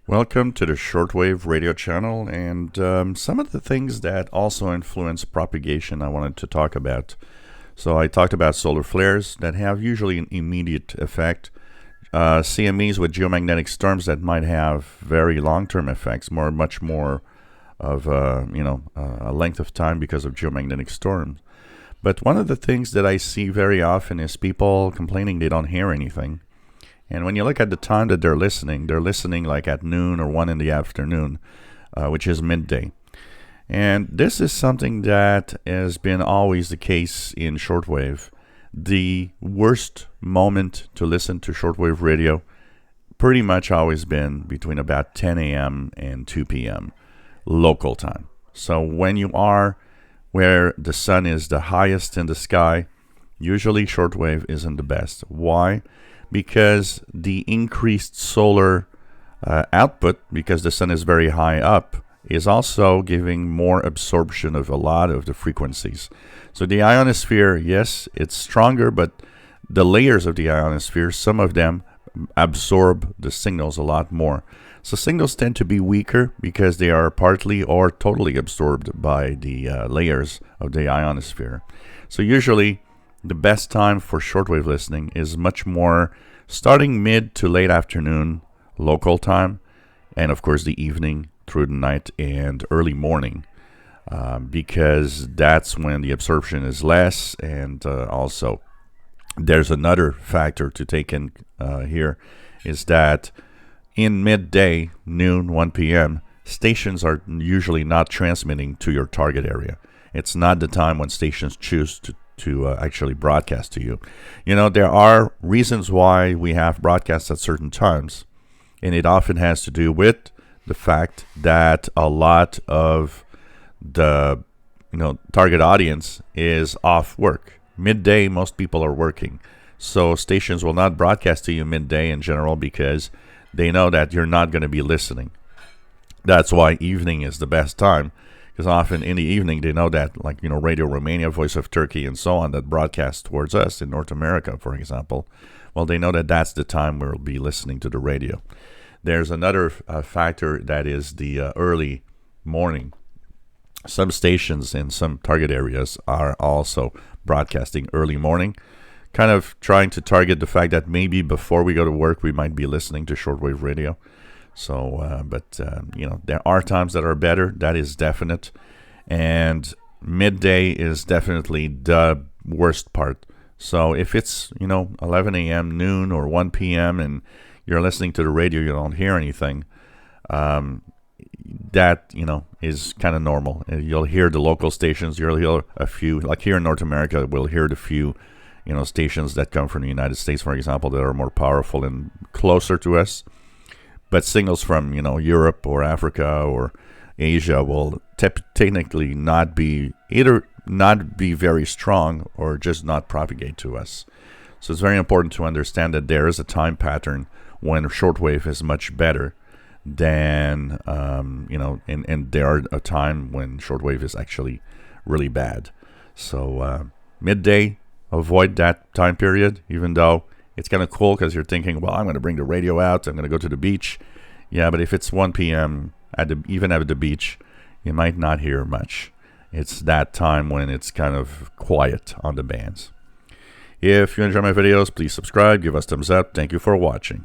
Welcome to the Shortwave radio channel, and some of the things that also influence propagation I wanted to talk about. So I talked about solar flares that have usually an immediate effect, CMEs with geomagnetic storms that might have very long-term effects, much more of a length of time because of geomagnetic storms. But one of the things that I see very often is people complaining they don't hear anything. And when you look at the time that they're listening like at noon or 1 in the afternoon, which is midday. And this is something that has been always the case in shortwave. The worst moment to listen to shortwave radio pretty much always been between about 10 a.m. and 2 p.m. local time. So when you are where the sun is the highest in the sky, usually shortwave isn't the best. Why? Because the increased solar output, because the sun is very high up, is also giving more absorption of a lot of the frequencies. So the ionosphere, yes, it's stronger, but the layers of the ionosphere, some of them absorb the signals a lot more. So signals tend to be weaker because they are partly or totally absorbed by the layers of the ionosphere. So usually the best time for shortwave listening is much more starting mid to late afternoon local time, and of course the evening through the night and early morning, because that's when the absorption is less. And also there's another factor to take in here, is that in midday, noon, 1 p.m., stations are usually not transmitting to your target area. It's not the time when stations choose to actually broadcast to you. You know, there are reasons why we have broadcasts at certain times, and it often has to do with the fact that a lot of the target audience is off work. Midday, most people are working, so stations will not broadcast to you midday in general because they know that you're not going to be listening. That's why evening is the best time, because often in the evening they know that, like, Radio Romania, Voice of Turkey, and so on, that broadcast towards us in North America, for example, well, they know that that's the time we'll be listening to the radio. There's another factor that is the early morning. Some stations in some target areas are also broadcasting early morning, kind of trying to target the fact that maybe before we go to work we might be listening to shortwave radio. So, there are times that are better. That is definite. And midday is definitely the worst part. So if it's, 11 a.m., noon, or 1 p.m., and you're listening to the radio, you don't hear anything, that, is kind of normal. You'll hear the local stations. You'll hear a few, like here in North America, we'll hear the few, stations that come from the United States, for example, that are more powerful and closer to us. But signals from, Europe or Africa or Asia will technically not be very strong or just not propagate to us. So it's very important to understand that there is a time pattern when shortwave is much better than, and there are a time when shortwave is actually really bad. So midday, avoid that time period, even though it's kind of cool because you're thinking, well, I'm going to bring the radio out, I'm going to go to the beach. Yeah, but if it's 1 p.m. even at the beach, you might not hear much. It's that time when it's kind of quiet on the bands. If you enjoy my videos, please subscribe, give us thumbs up. Thank you for watching.